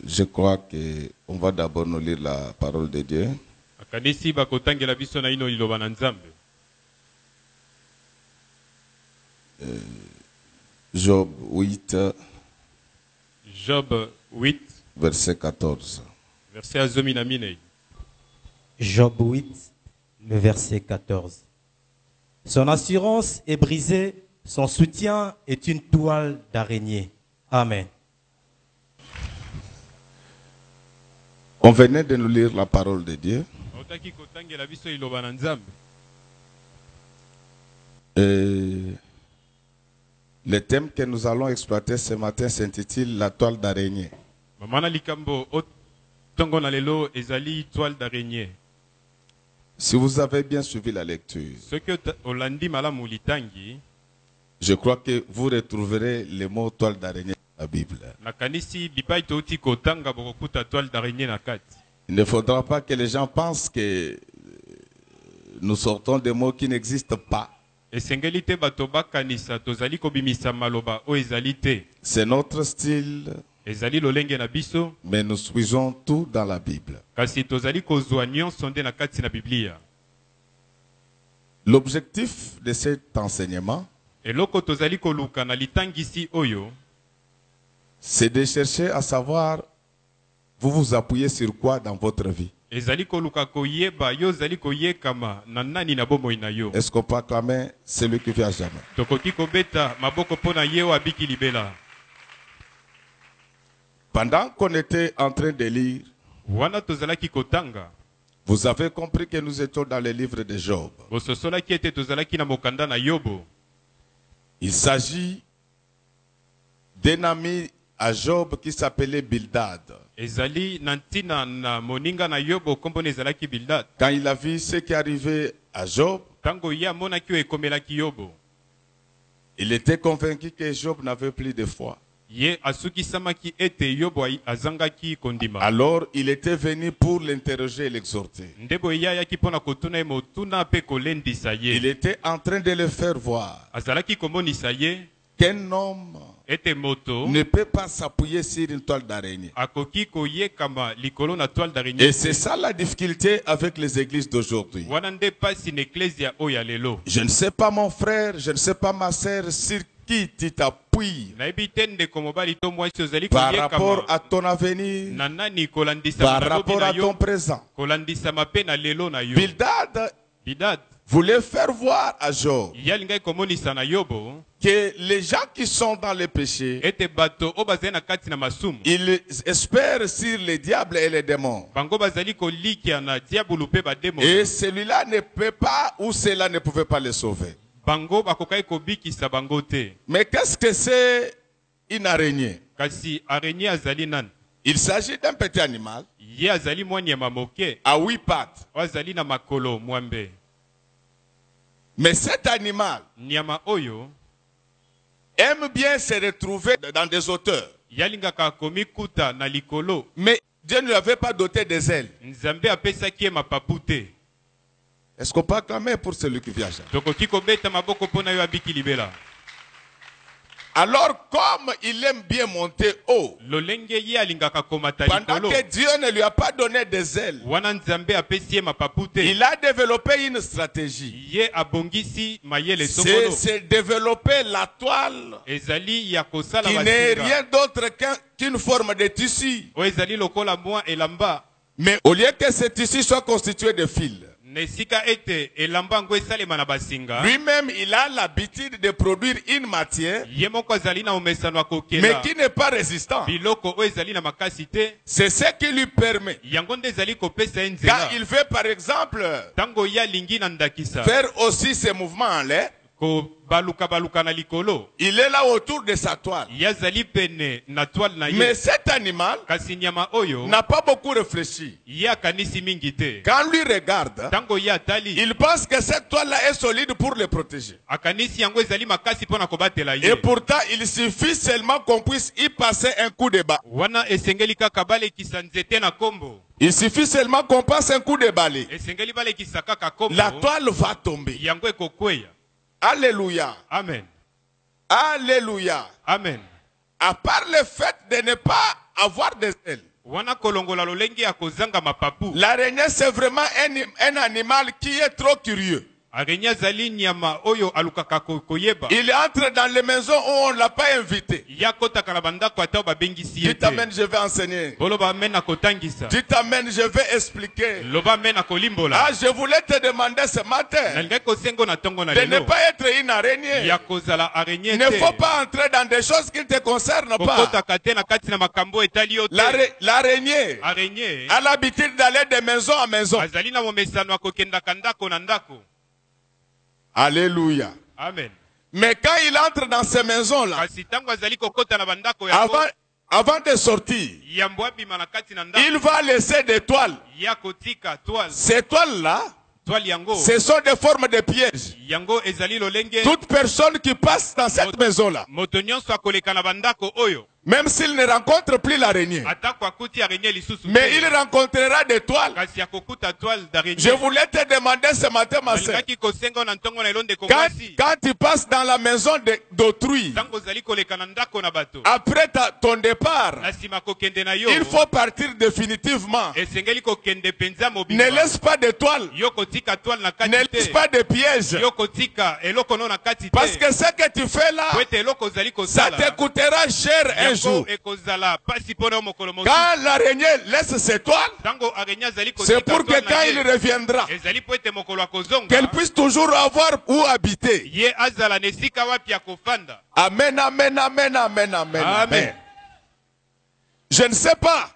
Je crois qu'on va d'abord nous lire la parole de Dieu. Job 8, Job 8, verset 14. verset Azominamine. Job 8, le verset 14. Son assurance est brisée, son soutien est une toile d'araignée. Amen. On venait de nous lire la parole de Dieu. Et le thème que nous allons exploiter ce matin s'intitule la toile d'araignée. Si vous avez bien suivi la lecture, je crois que vous retrouverez le mot toile d'araignée dans la Bible. Il ne faudra pas que les gens pensent que nous sortons des mots qui n'existent pas. C'est notre style, mais nous suivons tout dans la Bible. L'objectif de cet enseignement, c'est de chercher à savoir, vous vous appuyez sur quoi dans votre vie. Est-ce qu'on peut acclamer celui qui vit à jamais? Pendant qu'on était en train de lire, vous avez compris que nous étions dans le livre de Job. Il s'agit d'un ami à Job qui s'appelait Bildad. Quand il a vu ce qui arrivait à Job, il était convaincu que Job n'avait plus de foi. Alors il était venu pour l'interroger et l'exhorter. Il était en train de le faire voir qu'un homme ne peut pas s'appuyer sur une toile d'araignée. Et c'est ça la difficulté avec les églises d'aujourd'hui. Je ne sais pas mon frère, je ne sais pas ma sœur, sur qui tu t'appuies par rapport à ton avenir, par rapport à ton présent. Bildad voulait faire voir à Job que les gens qui sont dans le péché, ils espèrent sur les diables et les démons. Et celui-là ne peut pas, ou cela ne pouvait pas le sauver. Mais qu'est-ce que c'est une araignée? Il s'agit d'un petit animal à 8 pattes. Mais cet animal aime bien se retrouver dans des hauteurs. Mais Dieu ne lui avait pas doté des ailes. Est-ce qu'on peut acclamer pour celui qui vient? Alors, comme il aime bien monter haut, pendant que Dieu ne lui a pas donné des ailes, il a développé une stratégie. C'est développer la toile qui n'est rien d'autre qu'une forme de tissu. Mais au lieu que ce tissu soit constitué de fils, lui-même, il a l'habitude de produire une matière, mais qui n'est pas résistante. C'est ce qui lui permet, quand il veut par exemple faire aussi ses mouvements en l'air, il est là autour de sa toile. Mais cet animal n'a pas beaucoup réfléchi. Quand lui regarde, il pense que cette toile-là est solide pour le protéger. Et pourtant, il suffit seulement qu'on puisse y passer un coup de bas. Il suffit seulement qu'on passe un coup de balai. La toile va tomber. Alléluia. Amen. Alléluia. Amen. À part le fait de ne pas avoir des ailes, L'araignée, c'est vraiment un animal qui est trop curieux. Il entre dans les maisons où on ne l'a pas invité. Dites amen, je vais enseigner. Dites amen, je vais expliquer. Ah, je voulais te demander ce matin de ne pas être une araignée. Il ne faut pas entrer dans des choses qui ne te concernent pas. L'araignée a l'habitude d'aller de maison en maison. Alléluia. Amen. Mais quand il entre dans ces maisons-là, avant de sortir, il va laisser des toiles. Ces toiles-là, ce sont des formes de pièges. Toute personne qui passe dans cette maison-là, même s'il ne rencontre plus l'araignée, mais il rencontrera des toiles. Je voulais te demander ce matin, ma sœur, quand tu passes dans la maison d'autrui, après ton départ, il faut partir définitivement. Ne laisse pas de toiles. Ne laisse pas de pièges. Parce que ce que tu fais là, ça te coûtera cher un jour. Quand l'araignée laisse ses toiles, c'est pour que quand il reviendra, qu'elle puisse toujours avoir où habiter. Amen, amen, amen, amen, amen, amen. Je ne sais pas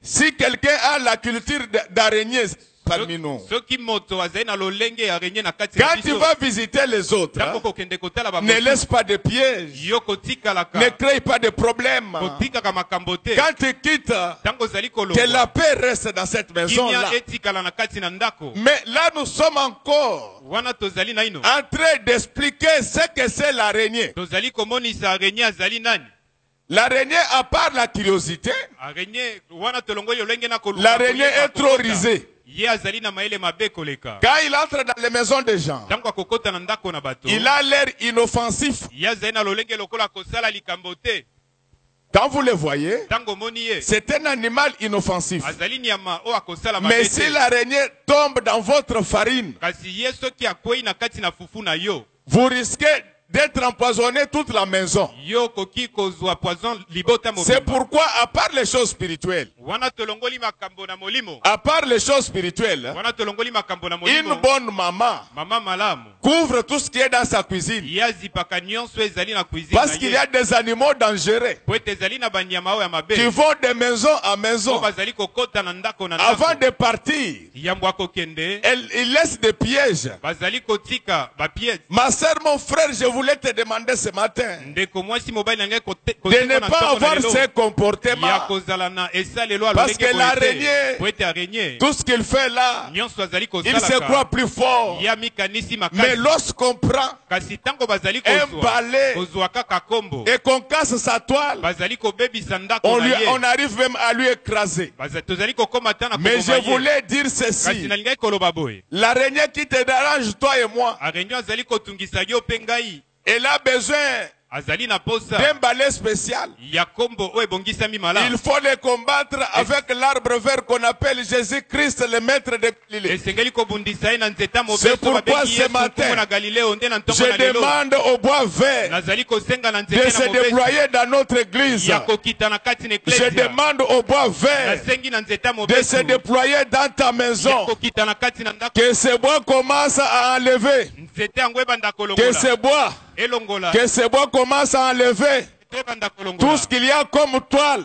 si quelqu'un a la culture d'araignée parmi nous. Quand tu vas visiter les autres, ne laisse pas de pièges, ne crée pas de problèmes. Quand tu quittes, que la paix reste dans cette maison-là. Mais là, nous sommes encore en train d'expliquer ce que c'est l'araignée. L'araignée, à part la curiosité, l'araignée est trop risée. Quand il entre dans les maisons des gens, il a l'air inoffensif. Quand vous le voyez, c'est un animal inoffensif. Mais si l'araignée tombe dans votre farine, vous risquez d'être empoisonné toute la maison. C'est pourquoi, à part les choses spirituelles, une bonne maman couvre tout ce qui est dans sa cuisine. Parce qu'il y a des animaux dangereux qui vont de maison en maison. Avant de partir, ils laissent des pièges. Ma sœur, mon frère, je voulais te demander ce matin de ne pas avoir ces comportements. Parce que l'araignée, tout ce qu'il fait là, il se croit plus fort. Mais lorsqu'on prend un balai et qu'on casse sa toile, on arrive même à lui écraser. Mais je voulais dire ceci. L'araignée qui te dérange, toi et moi, elle a besoin d'un balai spécial. Il faut les combattre avec l'arbre vert qu'on appelle Jésus-Christ, le maître de Galilée. C'est pourquoi ce matin, je demande au bois vert de se déployer dans notre église. Je demande au bois vert de se déployer dans ta maison. Que ce bois commence à enlever. Que ce bois commence à enlever tout ce qu'il y a comme toile,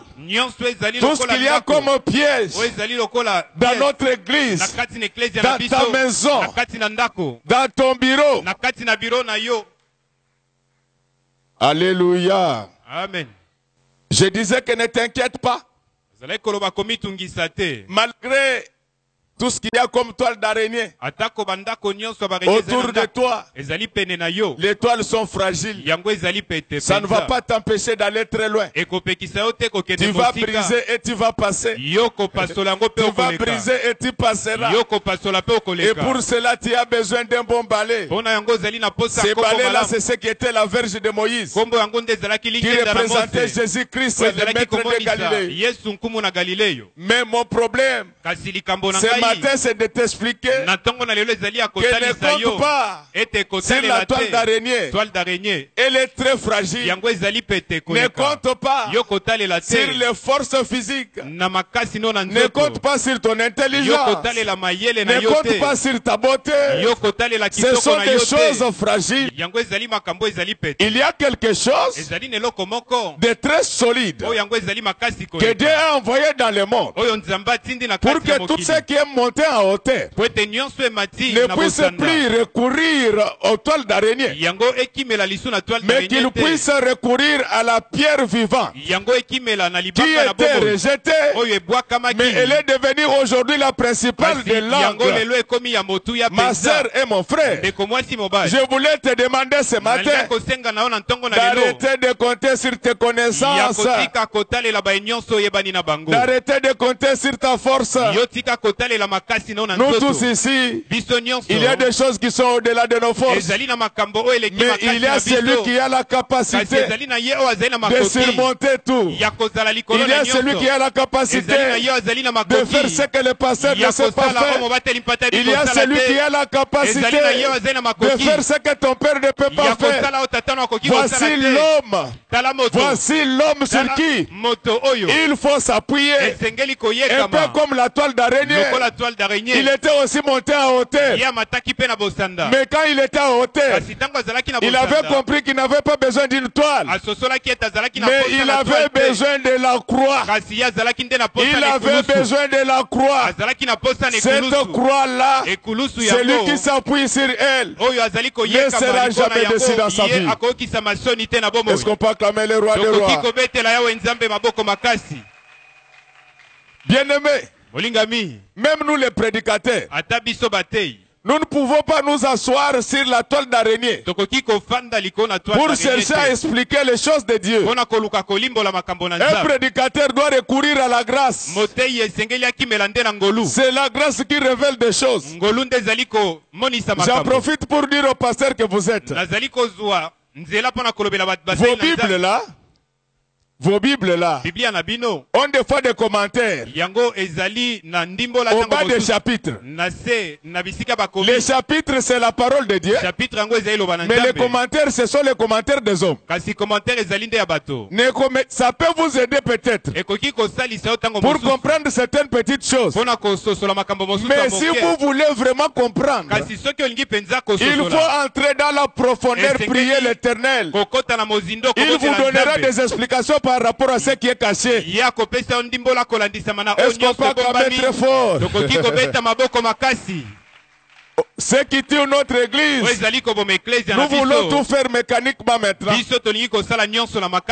tout ce qu'il y a comme piège dans notre église, dans ta maison, dans ton bureau. Alléluia. Amen. Je disais que ne t'inquiète pas. Malgré Tout ce qu'il y a comme toile d'araignée autour de toi, les toiles sont fragiles. Ça ne va pas t'empêcher d'aller très loin. Tu vas briser et tu vas passer. Tu vas briser et tu passeras. Et pour cela, tu as besoin d'un bon balai. Ces balais-là, c'est ce qui était la verge de Moïse, qui représentait Jésus-Christ, le maître de Galilée. Mais mon problème, ce matin, c'est de t'expliquer que ne compte pas sur la toile d'araignée. Elle est très fragile. Ne compte pas sur les forces physiques. Ne compte pas sur ton intelligence. Ne compte pas sur ta beauté. Ce sont des choses fragiles. Il y a quelque chose de très solide que Dieu a envoyé dans le monde pour que tout ce qui est monté en hauteur ne puisse plus recourir aux toiles d'araignée, mais qu'il puisse recourir à la pierre vivante qui était rejetée, mais elle est devenue aujourd'hui la principale de l'angle. Ma sœur et mon frère, je voulais te demander ce matin d'arrêter de compter sur tes connaissances, d'arrêter de compter sur ta force. Nous tous ici, il y a des choses qui sont au-delà de nos forces, mais il y a celui qui a la capacité de surmonter tout. Il y a celui qui a la capacité de faire ce que le pasteur ne sait pas faire. Il y a celui qui a la capacité de faire ce que ton père ne peut pas faire. Voici l'homme sur qui il faut s'appuyer. Un peu comme la toile d'araignée. Il était aussi monté en hauteur. Mais quand il était en hauteur, il avait compris qu'il n'avait pas besoin d'une toile, mais il avait besoin de la croix. Il avait besoin de la croix. Cette croix-là, celui qui s'appuie sur elle ne sera jamais déçu dans sa vie. Est-ce qu'on peut acclamer le roi des rois? Bien-aimés, même nous les prédicateurs, nous ne pouvons pas nous asseoir sur la toile d'araignée pour chercher à expliquer les choses de Dieu. Un prédicateur doit recourir à la grâce. C'est la grâce qui révèle des choses. J'en profite pour dire au pasteur que vous êtes. Vos Bibles là ont des fois des commentaires au bas des chapitres. Les chapitres, c'est la parole de Dieu, mais les commentaires, ce sont les commentaires des hommes. Ça peut vous aider peut-être pour comprendre certaines petites choses. Mais si vous voulez vraiment comprendre, il faut entrer dans la profondeur, prier l'Éternel. Il vous donnera des explications par rapport à ce qui est caché. Est-ce qu'on peut acclamer très fort? Ceux qui tuent notre église, nous voulons tout faire mécaniquement maintenant.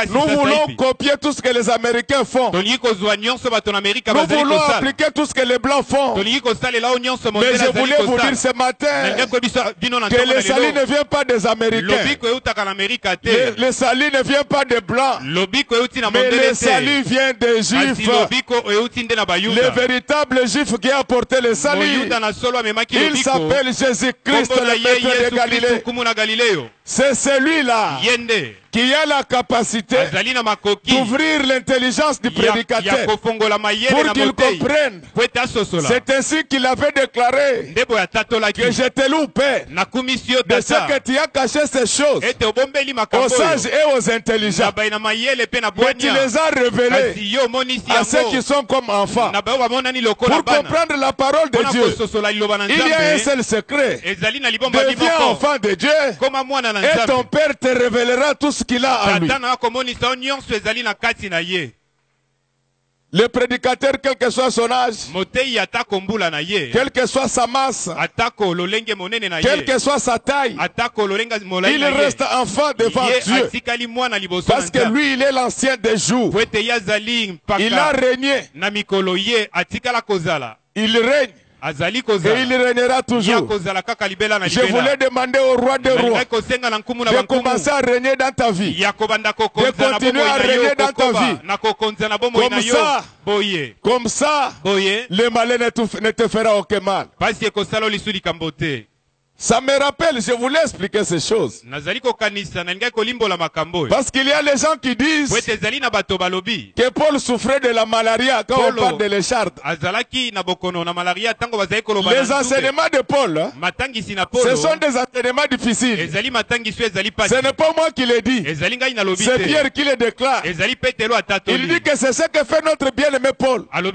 Nous voulons copier tout ce que les Américains font. Nous voulons appliquer tout ce que les Blancs font. Mais je voulais vous dire ce matin que le salut ne vient pas des Américains. Le salut ne vient pas des Blancs. Mais le salut vient des Juifs. Le véritable Juif qui a apporté le salut, il s'appelle Jésus-Christ, le maître de Galilée. C'est celui-là qui a la capacité d'ouvrir l'intelligence du prédicateur pour qu'il comprenne. C'est ainsi qu'il avait déclaré que je te loue, Père, de ce que tu as caché ces choses aux sages et aux intelligents, mais tu les as révélées à ceux qui sont comme enfants pour comprendre la parole de Dieu. Il y a un seul secret: deviens enfant de Dieu et ton Père te révélera tout ce qu'il a en lui. Le prédicateur, quel que soit son âge, quelle que soit sa masse, quelle que soit sa taille, il reste enfant devant Dieu. Parce que lui, il est l'ancien des jours. Il a régné. Il règne Et il régnera toujours. Je voulais demander au roi des rois de commencer à régner dans ta vie. De continuer à régner dans ta vie. Comme ça, le malin ne te fera aucun mal. Ça me rappelle, je voulais expliquer ces choses. Parce qu'il y a les gens qui disent que Paul souffrait de la malaria quand on parle de l'écharde. Les enseignements de Paul, ce sont des enseignements difficiles. Ce n'est pas moi qui le dis. C'est Pierre qui le déclare. Il dit que c'est ce que fait notre bien-aimé Paul. Dans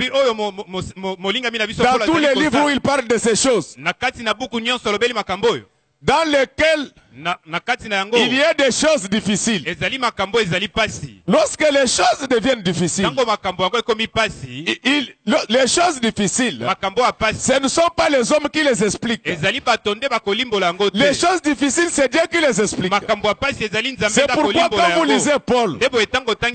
tous les livres où il parle de ces choses. Dans lesquels il y a des choses difficiles. Lorsque les choses deviennent difficiles, les choses difficiles, ce ne sont pas les hommes qui les expliquent. Les choses difficiles, c'est Dieu qui les explique. C'est pourquoi quand vous lisez Paul,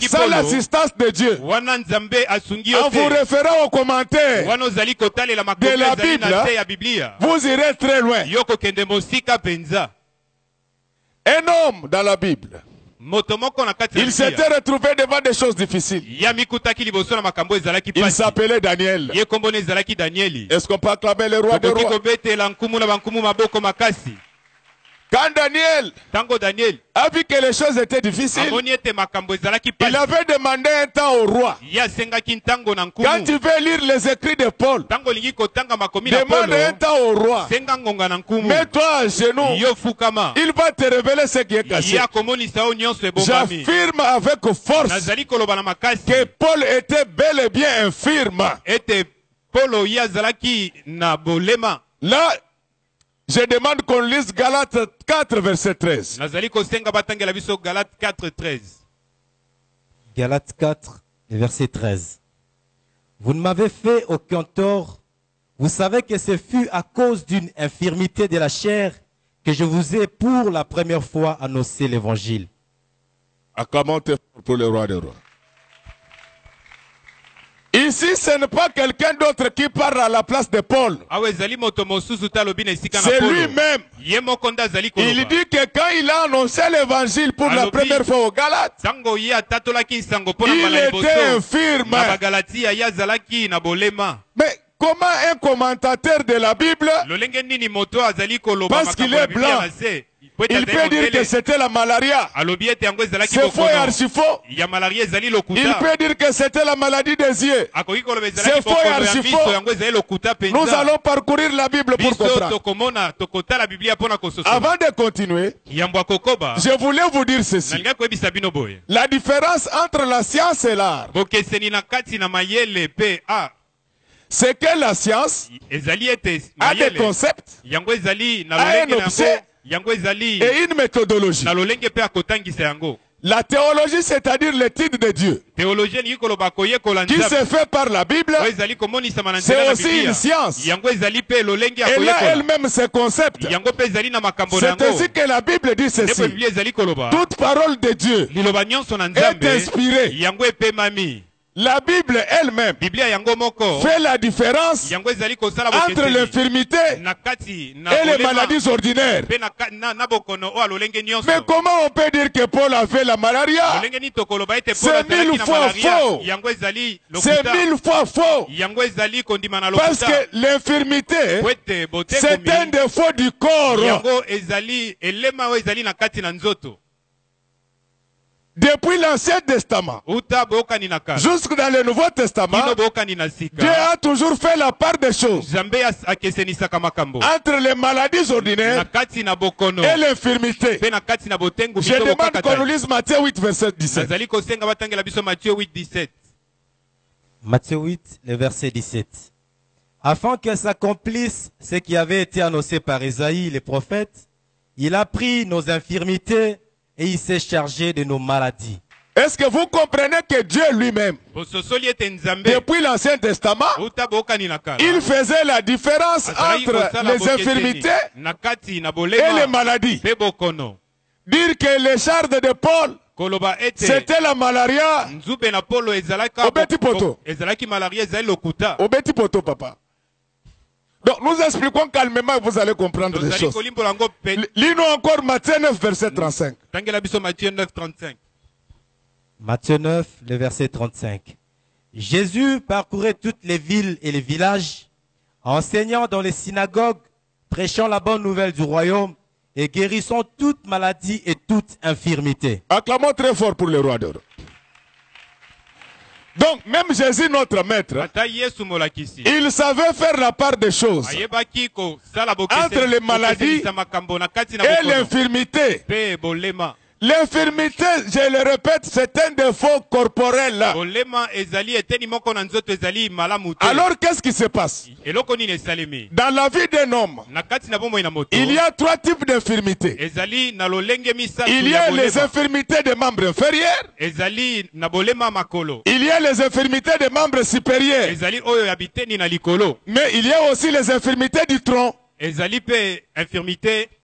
sans l'assistance de Dieu, en vous référant aux commentaires de la Bible, vous irez très loin. Un homme dans la Bible, il s'était retrouvé devant des choses difficiles. Il s'appelait Daniel. Est-ce qu'on peut acclamer le roi des rois? Quand Daniel a vu que les choses étaient difficiles, il avait demandé un temps au roi. Quand tu veux lire les écrits de Paul, demande un temps au roi. Mets-toi à genoux. Il va te révéler ce qui est caché. J'affirme avec force que Paul était bel et bien infirme. Là, je demande qu'on lise Galates 4, verset 13. Galates 4, verset 13. Vous ne m'avez fait aucun tort. Vous savez que ce fut à cause d'une infirmité de la chair que je vous ai pour la première fois annoncé l'évangile. Acclamons pour le roi des rois. Ici, ce n'est pas quelqu'un d'autre qui parle à la place de Paul. C'est lui-même. Il dit que quand il a annoncé l'évangile pour la première fois aux Galates, il était infirme. Mais comment un commentateur de la Bible, parce qu'il est blanc, il peut dire que c'était la malaria? C'est faux et archi faux. Il peut dire que c'était la maladie des yeux. C'est faux et archi faux. Nous allons parcourir la Bible pour comprendre. Avant de continuer, je voulais vous dire ceci. La différence entre la science et l'art, c'est que la science a des concepts, a un objet et une méthodologie. La théologie, c'est-à-dire l'étude de Dieu, qui se fait par la Bible, c'est aussi une science. Elle a elle-même ses concepts. C'est ainsi que la Bible dit ceci: toute parole de Dieu est inspirée. La Bible elle-même fait la différence entre l'infirmité et les maladies ordinaires. Mais comment on peut dire que Paul a fait la malaria? C'est 1000 fois faux. C'est 1000 fois faux. Parce que l'infirmité, c'est un défaut du corps. Depuis l'Ancien Testament jusque dans le Nouveau Testament, Dieu a toujours fait la part des choses entre les maladies ordinaires et l'infirmité. Je demande qu'on nous lise Matthieu 8, verset 17. Matthieu 8, le verset 17. Afin que s'accomplisse ce qui avait été annoncé par Isaïe, les prophètes, il a pris nos infirmités et il s'est chargé de nos maladies. Est-ce que vous comprenez que Dieu lui-même, depuis l'Ancien Testament, il faisait la différence entre les infirmités et les maladies? Dire que l'écharde de Paul, c'était la malaria. Au petit poto, papa. Donc nous expliquons calmement et vous allez comprendre les choses. Lis-nous encore Matthieu 9, verset 35. Matthieu 9, le verset 35. Jésus parcourait toutes les villes et les villages, enseignant dans les synagogues, prêchant la bonne nouvelle du royaume et guérissant toute maladie et toute infirmité. Acclamons très fort pour le roi d'or. Donc, même Jésus, notre maître, il savait faire la part des choses entre les maladies et l'infirmité. L'infirmité, je le répète, c'est un défaut corporel. Alors, qu'est-ce qui se passe? Dans la vie d'un homme, il y a trois types d'infirmités. Il y a les infirmités des membres inférieurs. Il y a les infirmités des membres supérieurs. Mais il y a aussi les infirmités du tronc.